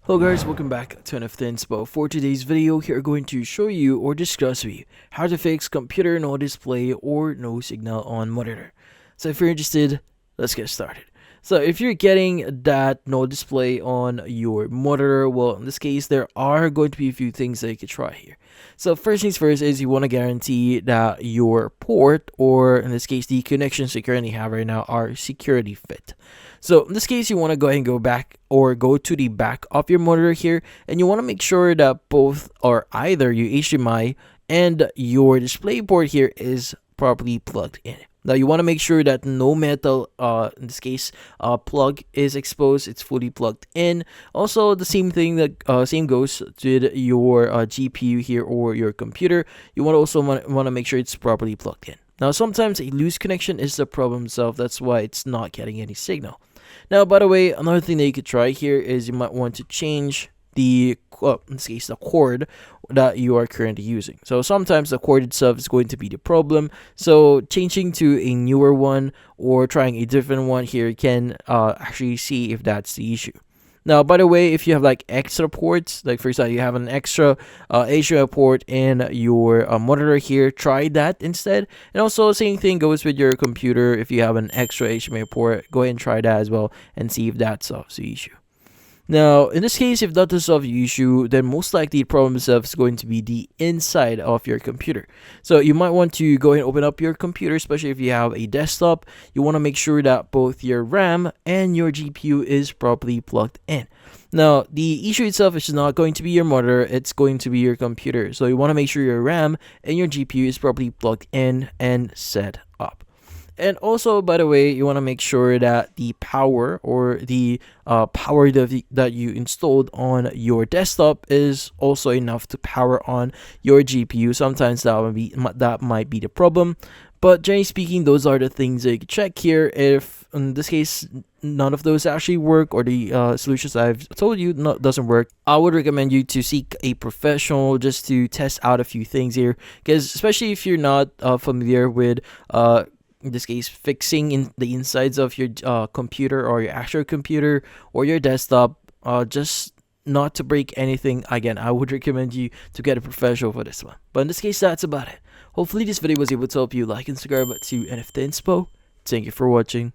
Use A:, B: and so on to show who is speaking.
A: Hello guys, welcome back to NFT Inspo. For today's video, here are going to show you or discuss with you how to fix computer no display or no signal on monitor. So if you're interested, let's get started. So if you're getting that no display on your monitor, well, in this case, there are going to be a few things that you could try here. So first things first is you want to guarantee that your port, or in this case, the connections you currently have right now, are security fit. So in this case, you want to go ahead and go back or go to the back of your monitor here, and you want to make sure that both or either your HDMI and your display port here is properly plugged in. Now you want to make sure that no metal, in this case, plug is exposed. It's fully plugged in. Also, the same thing that same goes to your GPU here or your computer. You want to also want to make sure it's properly plugged in. Now sometimes a loose connection is the problem itself. That's why it's not getting any signal. Now, by the way, another thing that you could try here is you might want to change the, in this case, the cord that you are currently using. So sometimes the cord itself is going to be the problem. So changing to a newer one or trying a different one here can actually see if that's the issue. Now, by the way, if you have like extra ports, like for example, you have an extra HDMI port in your monitor here, try that instead. And also, same thing goes with your computer. If you have an extra HDMI port, go ahead and try that as well and see if that solves the issue. Now, in this case, if that does solve the issue, then most likely the problem itself is going to be the inside of your computer. So you might want to go ahead and open up your computer, especially if you have a desktop. You want to make sure that both your RAM and your GPU is properly plugged in. Now, the issue itself is not going to be your monitor, it's going to be your computer. So you want to make sure your RAM and your GPU is properly plugged in and set up. And also, by the way, you want to make sure that the power or the power that you installed on your desktop is also enough to power on your GPU. Sometimes that might be the problem. But generally speaking, those are the things that you can check here. If in this case none of those actually work, or the solutions I've told you doesn't work, I would recommend you to seek a professional just to test out a few things here. Because especially if you're not familiar with in this case, fixing in the insides of your computer or your actual computer or your desktop, just not to break anything. Again, I would recommend you to get a professional for this one. But in this case, that's about it. Hopefully this video was able to help you. Like and subscribe to NFT Inspo. Thank you for watching.